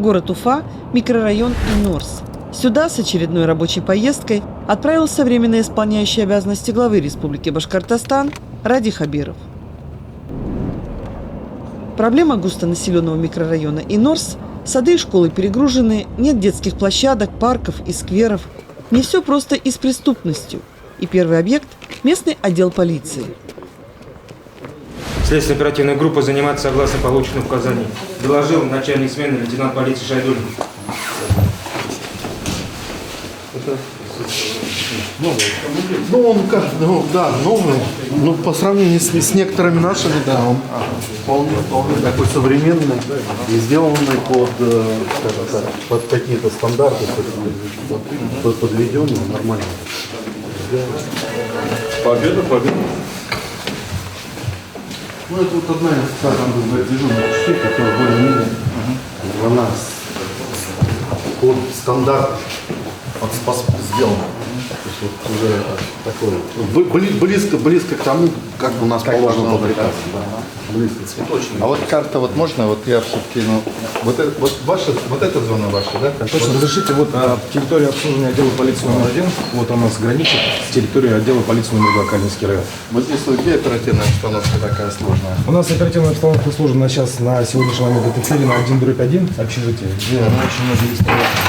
Город Уфа, микрорайон Инорс. Сюда с очередной рабочей поездкой отправился временно исполняющий обязанности главы Республики Башкортостан Ради Хабиров. Проблема густонаселенного микрорайона Инорс – сады и школы перегружены, нет детских площадок, парков и скверов. Не все просто и с преступностью. И первый объект – местный отдел полиции. Следственная оперативная группа занимается согласно полученным указаниям. Доложил начальник смены лейтенант полиции Шайдулин. Это новый. Ну, он как, ну, да, новый. Ну, по сравнению с некоторыми нашими, да, он вполне такой современный и сделанный под, скажем так, под какие-то стандарты, подведенный, нормально. Победа. Ну, это вот одна из, скажем, дежурных частей, которая более-менее для нас под стандарт сделана. То есть вот уже такое, близко к тому, как у нас положено по приказу. Близко. А вот карта, вот можно, вот я все-таки, ну, вот эта зона ваша, да? Точно, разрешите, вот территория обслуживания отдела полиции номер 1, вот она граничит с территорией отдела полиции номер 2 Калининский район. Вот здесь вот где оперативная обстановка такая сложная? У нас оперативная обстановка сложена сейчас на сегодняшний момент в Екатерина 1/1 общежитие, где очень много лиц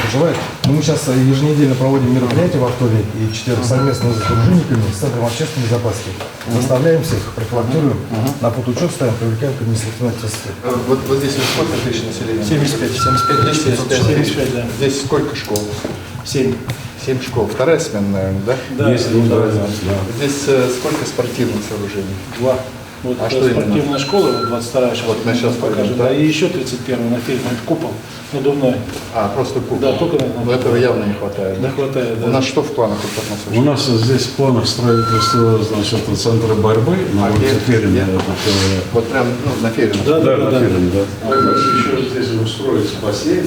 проживает. Но мы сейчас еженедельно проводим мероприятия во вторник и четверг совместно с дружинниками, с Центром общественной безопасности. Заставляем всех, профилактируем, на фотоучет ставим, привлекаем к административной ответственности. Вот здесь сколько тысяч населения? 75, да. Здесь сколько школ? 7 школ. Вторая смена, наверное, да? Да. Здесь сколько спортивных сооружений? 2. Вот а это спортивная школа, 22-я сейчас, вот мы сейчас покажем, да, и еще 31-я на фильме, это купол надувной. Просто купол. Да, только но этого явно не хватает, да? Не хватает, да. У нас что в планах? У нас здесь в планах строительства, значит, центра борьбы на улице Ферина. Вот прям, на Ферина? Да, на Ферина, да. Еще здесь устроится бассейн.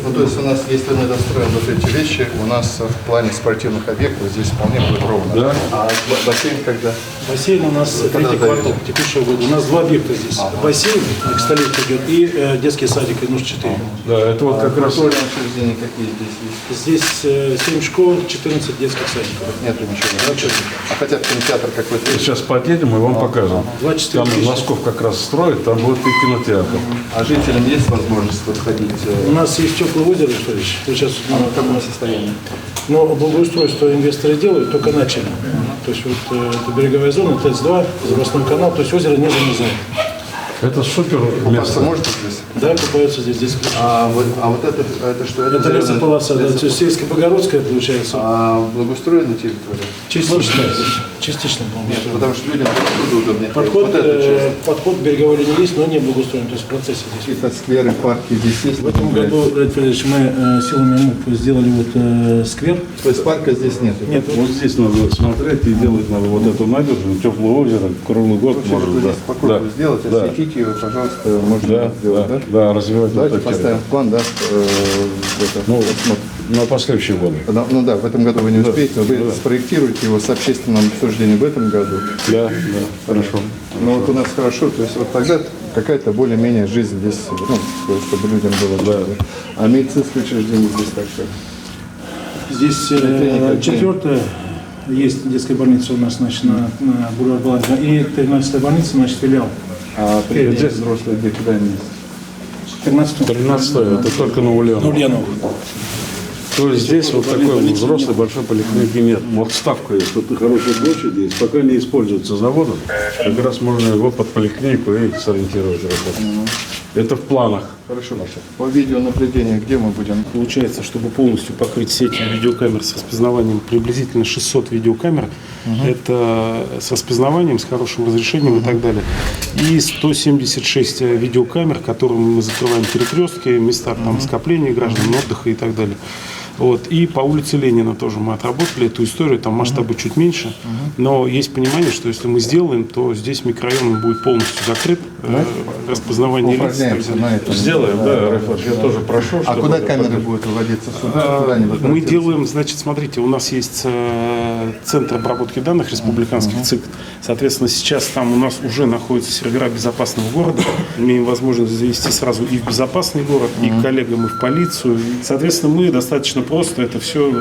Ну, то есть у нас, если мы достроим вот эти вещи, у нас в плане спортивных объектов здесь вполне будет ровно. Да. А бассейн когда? Бассейн у нас третий квартал текущего года. У нас 2 объекта здесь. Бассейн, к столетию идет, и детский садик Инорс 4. Да, это вот как раз... учреждения какие здесь есть? Здесь 7 школ, 14 детских садиков. Нету ничего. А хотя бы кинотеатр какой-то. Сейчас подъедем и вам покажем. 24 там Носков как раз строит, там будет и кинотеатр. А жителям есть возможность подходить? У нас есть теплое озеро, что ли? Сейчас, в каком состоянии? но благоустройство инвесторы делают, только начали. То есть вот это береговая зона, ТЭЦ-2, запасной канал, то есть озеро не замерзает. Это супер место. Можно здесь? Да, купаются здесь. А вот это что? Это лесополоса, да, то есть сельско-богородская получается. А благоустроена территория? Частично. Нет, потому что людям удобнее. Подход береговой линии есть, но не благоустроен, то есть в процессе здесь. Какие-то скверы, парки здесь есть? В этом году, Федорович, мы силами МУП сделали вот сквер. То есть парка здесь нет? Нет. Вот здесь надо смотреть и делать надо вот эту набережную, теплое озеро, круглый год можно. Здесь спокойно сделать, осветите его, пожалуйста, можно сделать, да? Да, развивать. Давайте поставим план, да? На последующие годы. Ну да, в этом году вы не успеете, вы спроектируете его с общественным обсуждением в этом году. Да, хорошо. Ну вот у нас хорошо, то есть вот тогда какая-то более-менее жизнь здесь, чтобы людям было. Да. А медицинское учреждение здесь так как? Здесь 4-я есть детская больница у нас, значит, на бульвар Баланина, и 13-я больница, значит, филиал. А здесь взрослые где куда они есть? 13-е, это только на Ульянову. То есть здесь вот такой взрослый большой поликлиники нет. Вот ставка есть, тут хорошая площадь есть. Пока не используется заводом, как раз можно его под поликлинику и сориентировать работу. Это в планах. Хорошо. По видеонаблюдению где мы будем? Получается, чтобы полностью покрыть сеть видеокамер с распознаванием, приблизительно 600 видеокамер. Это с распознаванием, с хорошим разрешением и так далее. И 176 видеокамер, которыми мы закрываем перекрестки, места там скопления граждан, отдыха и так далее. Вот. И по улице Ленина тоже мы отработали эту историю, там масштабы чуть меньше, но есть понимание, что если мы сделаем, то здесь микрорайон будет полностью закрыт, распознавание лиц. Сделаем, да, Рефат, я тоже прошу. А куда камеры будут выводиться? Куда они Мы делаем, значит, смотрите, у нас есть центр обработки данных республиканских ЦИК. Соответственно, сейчас там у нас уже находятся сервера безопасного города. Имеем возможность завести сразу и в безопасный город, и к коллегам, и в полицию. Соответственно, мы достаточно просто это все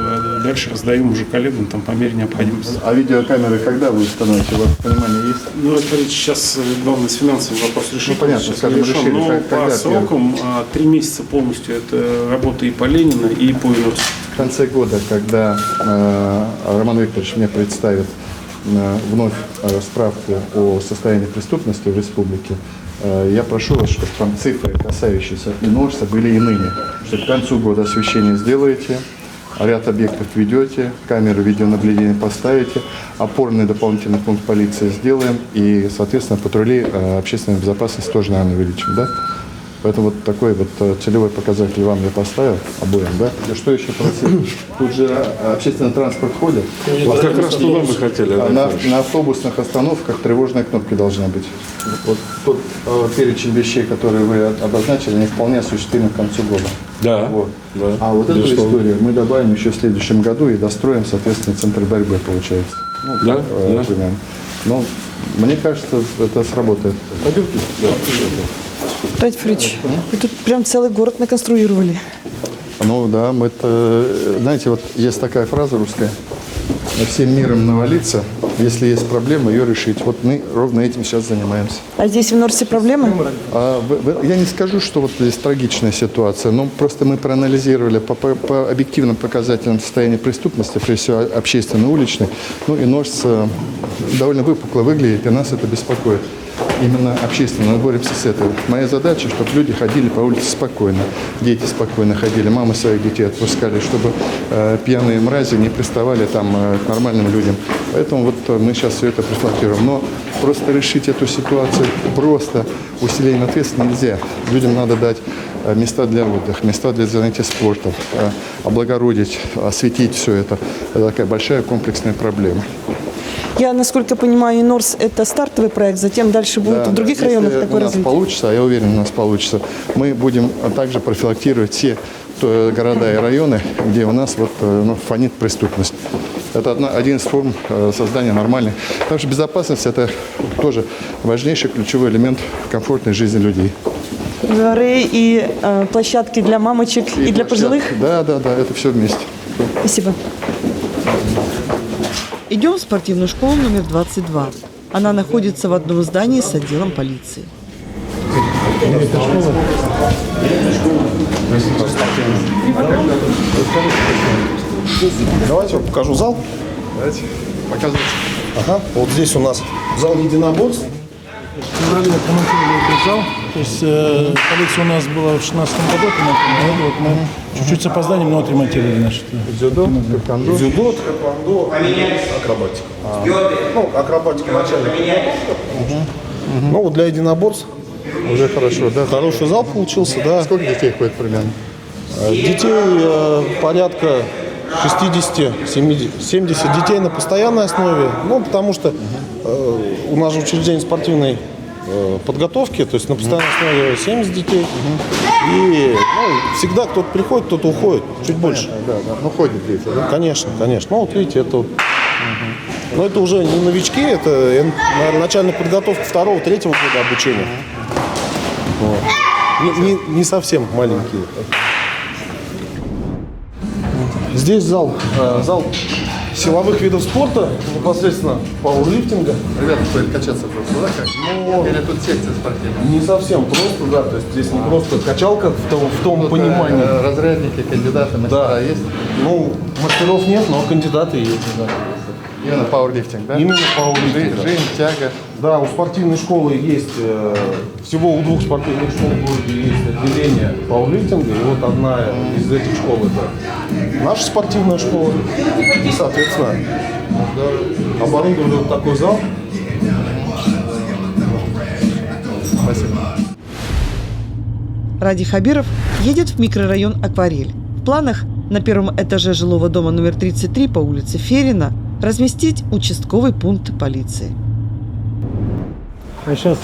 дальше раздаем уже коллегам там, по мере необходимости. А видеокамеры когда вы установите? У вас понимание есть? Ну, это сейчас главное с финансовым вопрос решить. Понятно, сейчас скажем, решен. решили, Но когда по срокам 3 месяца полностью это работа и по Ленина, и по Инорсу. В конце года, когда Роман Викторович мне представит вновь справку о состоянии преступности в республике, я прошу вас, чтобы там цифры, касающиеся Инорса, были иными. Что к концу года освещение сделаете, ряд объектов ведете, камеры видеонаблюдения поставите, опорный дополнительный пункт полиции сделаем и, соответственно, патрули общественной безопасности тоже, наверное, увеличим, да? Поэтому вот такой вот целевой показатель вам я поставил обоим, да? Что еще просить? Тут же общественный транспорт ходит. Вот как раз туда мы хотели. На автобусных остановках тревожные кнопки должны быть. Вот тот перечень вещей, которые вы обозначили, не вполне осуществимы к концу года. Да. Вот. Да. А вот эту Безусловно. историю мы добавим еще в следующем году и достроим, соответственно, центр борьбы, получается. Ну, Да, так, да. примерно. Но мне кажется, это сработает. Пойдемте? Да. Радий Фрич, вы тут прям целый город наконструировали. Ну да, мы-то, знаете, вот есть такая фраза русская: всем миром навалиться, если есть проблема, ее решить. Вот мы ровно этим сейчас занимаемся. А здесь в Норсе проблемы? Я не скажу, что вот здесь трагичная ситуация, но просто мы проанализировали по объективным показателям состояния преступности, прежде всего общественной, уличной. Ну и Норс довольно выпукло выглядит, и нас это беспокоит. Именно общественно, мы боремся с этим. Моя задача, чтобы люди ходили по улице спокойно, дети спокойно ходили, мамы своих детей отпускали, чтобы пьяные мрази не приставали там к нормальным людям. Поэтому вот мы сейчас все это профилактируем. Но просто решить эту ситуацию просто усилением ответственности нельзя. Людям надо дать места для отдыха, места для занятия спортом, облагородить, осветить все это. Это такая большая комплексная проблема. Я, насколько понимаю, Норс – это стартовый проект, затем дальше будет в других районах если такое у нас развитие. получится, а я уверен, у нас получится, мы будем также профилактировать все города и районы, где у нас вот, фонит преступность. Это один из форм создания нормальной. Потому что безопасность – это тоже важнейший ключевой элемент комфортной жизни людей. Дворы и площадки для мамочек и для пожилых? Да, это все вместе. Спасибо. Идем в спортивную школу номер 22. Она находится в одном здании с отделом полиции. Давайте я вам покажу зал. Давайте, показывайте. Ага. Вот здесь у нас зал единоборств. В феврале отремонтировали этот зал. То есть полиция у нас была в 2016 году, вот мы чуть-чуть с опозданием, но отремонтировали. Значит. Дзюдо, тэквондо. Дзюдо, тэквондо, акробатика. Ну, акробатика начальная. Ну, вот для единоборств Уже хорошо, да? хороший зал получился, да. Сколько детей ходит примерно? Детей порядка 60-70 детей на постоянной основе. Ну, потому что у нас же учреждение спортивной подготовки, то есть на постоянной основе 70 детей. И всегда кто-то приходит, кто-то уходит, чуть больше. Да. Ну, ходят дети, да? Конечно. Ну, вот видите, это вот. Но это уже не новички, это, наверное, начальная подготовка 2-3 года обучения. Вот. Не совсем маленькие. Здесь зал силовых видов спорта, непосредственно пауэрлифтинга. Ребята ходят качаться просто, да, как? Но Или тут секция спортивная? не совсем просто, да, то есть здесь не просто качалка в том Тут, понимании. разрядники, кандидаты, мастера есть? Ну, мастеров нет, но кандидаты есть, да. Именно пауэрлифтинг, да? Именно пауэрлифтинг, да. Жим, тяга. Да, у спортивной школы есть, всего у 2 спортивных школ в городе есть отделение пауэрлифтинга, и вот одна из этих школ это наша спортивная школа, и, соответственно, оборудовали вот такой зал. Спасибо. Ради Хабиров едет в микрорайон Акварель. В планах На первом этаже жилого дома номер 33 по улице Ферина разместить участковый пункт полиции. Сейчас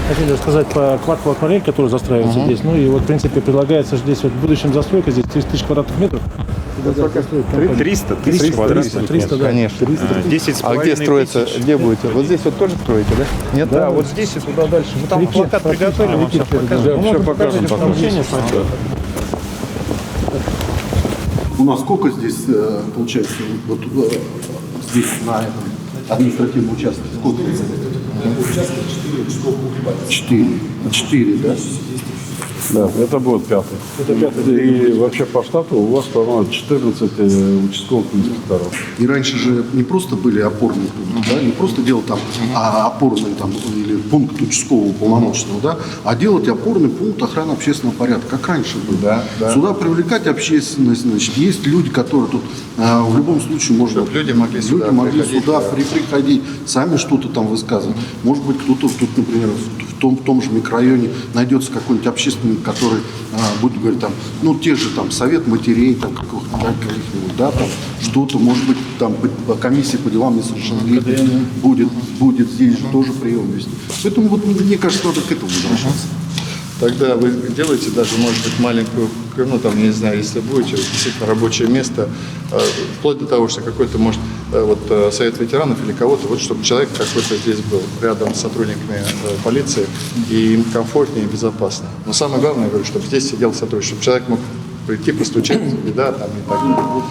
хотели рассказать по кварталу «Акварель», который застраивается здесь. Ну и вот, в принципе, предлагается здесь вот в будущем застройка, здесь 30 тысяч квадратных метров. 300 тысяч квадратных метров. 300, да. Конечно. 10 А где строится? Где будете? Вот здесь вот тоже строите, да? Нет? Да, вот здесь и туда дальше. Мы там плакат приготовили, вам сейчас покажем. Все покажем потом. У нас сколько здесь получается вот здесь на этом административном участке? Сколько? Участок 4 участковых пункта. 4, да? Да, это будет 5-й. Это 5-й. И вообще по штату у вас, по-моему, 14 участковых инспекторов. И раньше же не просто были опорные пункты, да, не просто делать там опорный там, или пункт участкового полномочного, да, а делать опорный пункт охраны общественного порядка, как раньше было. Да, да. Сюда привлекать общественность, значит, есть люди, которые тут в любом случае можно... Люди могли сюда приходить, сами что-то там высказывать. Может быть, кто-то тут, например, в том же микрорайоне найдется какой-нибудь общественник, который будет говорить там, ну, те же там совет матерей, там, каких-нибудь, да, там, что-то, может быть, там, комиссия по делам несовершеннолетних будет здесь же тоже прием вести. Поэтому, вот, мне кажется, надо к этому возвращаться. Тогда вы делаете даже, может быть, маленькую, ну, там, не знаю, если будете, действительно рабочее место, вплоть до того, что какой-то, может, вот, совет ветеранов или кого-то, вот, чтобы человек какой-то здесь был, рядом с сотрудниками полиции, и им комфортнее и безопасно. Но самое главное, я говорю, чтобы здесь сидел сотрудник, чтобы человек мог прийти, постучать, беда, там, и так далее.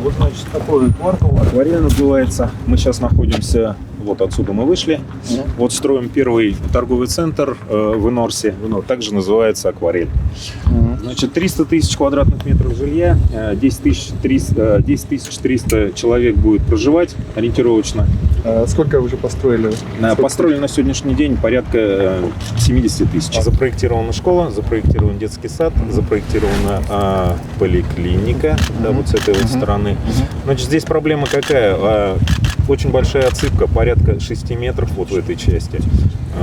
Вот, значит, такой квартал «Акварель» называется. Мы сейчас находимся, вот отсюда мы вышли. Вот строим первый торговый центр в Инорсе. Также называется «Акварель». Значит, 300 тысяч квадратных метров жилья, 10 300 человек будет проживать ориентировочно. Сколько вы уже построили? Построили на сегодняшний день порядка 70 тысяч. Запроектирована школа, запроектирован детский сад, запроектирована поликлиника, да, вот с этой вот стороны. Значит, здесь проблема какая? Очень большая отсыпка, порядка 6 метров вот в этой части.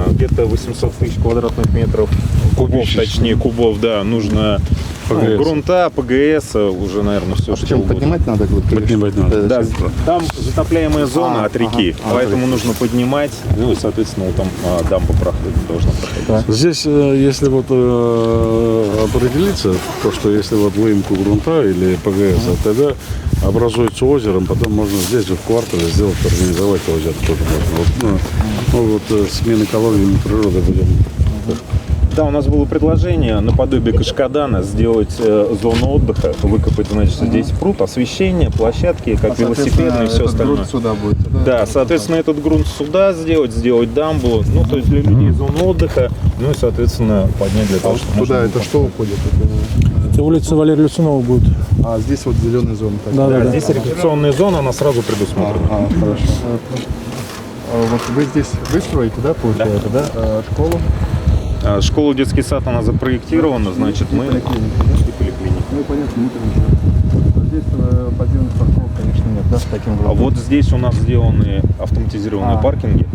Где-то 800 тысяч квадратных метров кубов, точнее кубов, да, нужно грунта, ПГС, уже, наверное, все, что угодно. Поднимать надо? Поднимать надо. Да, там затопляемая зона от реки, поэтому нужно поднимать, ну и, соответственно, вот там дамба должна проходить. Здесь, если вот определиться, то, что если вот выемку грунта или ПГС, тогда образуется озером, потом можно здесь же в квартале сделать, организовать озеро тоже можно. Вот смены экологии природы будем. Да, у нас было предложение наподобие Кашкадана сделать зону отдыха, выкопать, значит, здесь пруд, освещение, площадки, как велосипедные и все остальное. Грунт сюда будет, да, соответственно, этот грунт сюда сделать дамбу, ну, то есть для людей зону отдыха, ну и, соответственно, поднять для того, чтобы... Туда это что уходит? Это улица Валерия Люцинова будет. А здесь вот зеленая зона. Да, здесь рекреационная зона, она сразу предусмотрена. Хорошо. Вот вы здесь строите, да, получается, да? Школу? Школу, детский сад, она запроектирована, значит, мы... И поликлиника. Ну, понятно, здесь подземных парков, конечно, нет, да, с таким А вот здесь у нас сделаны автоматизированные паркинги.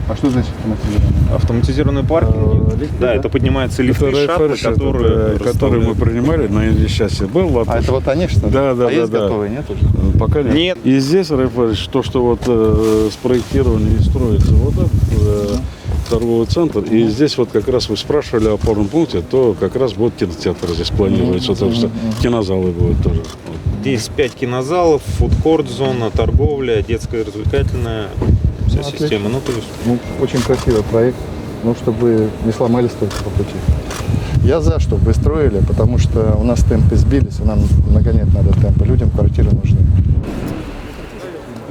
А что значит автоматизированные? Автоматизированные паркинги, лифты, да, это поднимаются лифты и шаттлы, которые мы принимали на счастье был. А это вот они, что ли? Да, да, есть да. готовые, нет уже? Пока нет. Нет. И здесь, Рафаэль, то, что вот спроектировали и строится вот этот торговый центр, и здесь вот как раз вы спрашивали о опорном пункте, то как раз будет кинотеатр здесь планируется, потому что кинозалы будут тоже. Здесь 5 кинозалов, фудкорт, зона, торговля, детская развлекательная, вся система. Ну, то есть... очень красивый проект, чтобы не сломались только по пути. Я за, чтобы вы строили, потому что у нас темпы сбились, и нам нагонять надо темпы, людям квартиры нужны.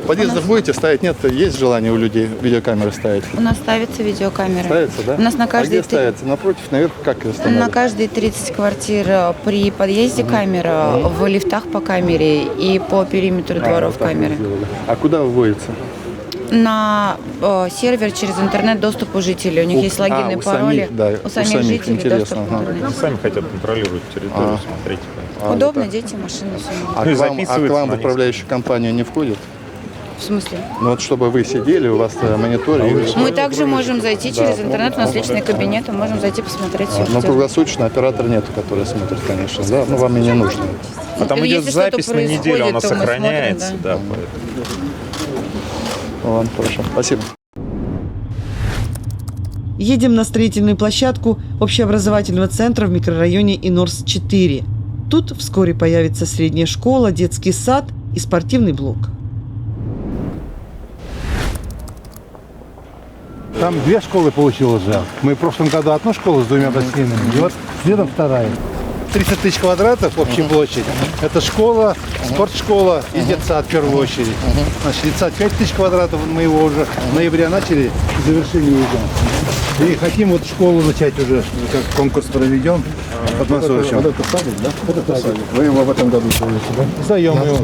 В подъездах будете ставить? Нет, есть желание у людей видеокамеры ставить? У нас ставится видеокамера. Ставится, да? У нас на каждой... А где ставится? Напротив, наверх, как ее ставят? На каждые 30 квартир при подъезде камера, в лифтах по камере и по периметру дворов камеры. А куда выводится? На сервер через интернет доступ у жителей. У них есть логин и пароли. У самих жителей интересно. доступ к интернету. Они сами хотят контролировать территорию, смотреть. Удобно, дети, машины. А к вам в управляющую компанию не входит? В смысле? Ну вот чтобы вы сидели, у вас монитор. Мы также можем зайти через интернет, у нас личный кабинет, мы можем зайти посмотреть все. Но круглосуточно оператор нет, который смотрит, конечно, да, ну вам и не нужно. А там Если идет что-то запись на неделю, она происходит, то мы сохраняется. смотрим, Да, поэтому. Ладно, хорошо, спасибо. Едем на строительную площадку общеобразовательного центра в микрорайоне Инорс-4. Тут вскоре появится средняя школа, детский сад и спортивный блок. Там две школы получилось же. Мы в прошлом году одну школу с двумя бассейнами, и вот следом вторая. 30 тысяч квадратов общая площадь. Это школа, спортшкола и детсад в первую очередь. Значит, детсад 5 тысяч квадратов, мы его уже в ноябре начали, к завершению идем. И хотим вот школу начать уже, как конкурс проведем. Вот это садик, да? Это садик. Вы его в этом году сдаете, да? Сдаем его.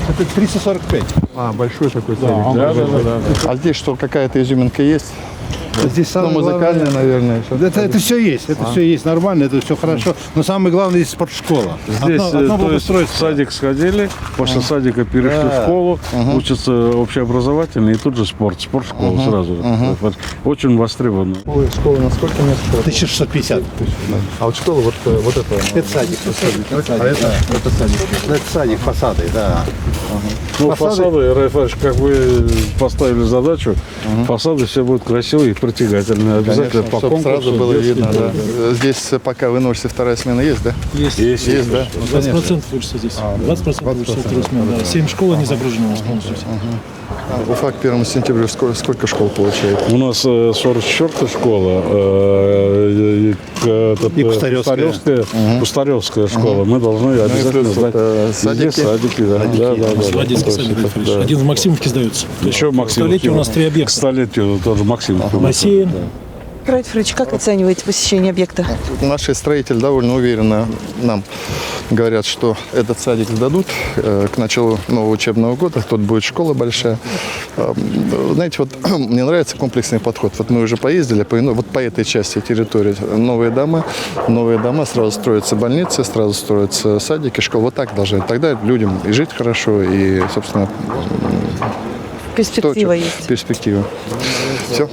Это 345. А, большой такой садик. Да. А здесь что, какая-то изюминка есть? Здесь самое музыкальное, наверное. Это все есть, это все есть нормально, это все хорошо. Но самое главное здесь спортшкола. Здесь то есть в садик сходили, после садика перешли в школу, учатся общеобразовательный и тут же спортшкола сразу. Очень востребовано. Школа на сколько мест? 1650. А вот школа вот это? Это садик. А это садик? Это садик, фасады, да. Ну, фасады, Райфаш, как вы поставили задачу, фасады все будут красивые и притягательные. Обязательно Конечно, по чтобы конкурсу. сразу было видно, да. Здесь пока в Инорсе вторая смена есть, да? Есть, да? 20% учатся здесь. 20% учатся вторую смену, да. 7 школ, они загружены у нас полностью. Уфа к 1 сентября сколько школ получает? У нас 44-я школа, И Кустаревская школа. Мы должны обязательно сдать садики. Да. Детский садик, Да. один в Максимовке сдается. Еще К столетию у нас 3 объекта. К столетию тоже Максимовка. Бассейн. Райтфрич, как оцениваете посещение объекта? Наши строители довольно уверенно нам говорят, что этот садик сдадут к началу нового учебного года. Тут будет школа большая. Знаете, вот мне нравится комплексный подход. Вот мы уже поездили вот по этой части территории. Новые дома, сразу строятся больницы, сразу строятся садики, школы. Вот так должны. Тогда людям и жить хорошо, и, собственно, Перспектива есть. Перспектива. Все.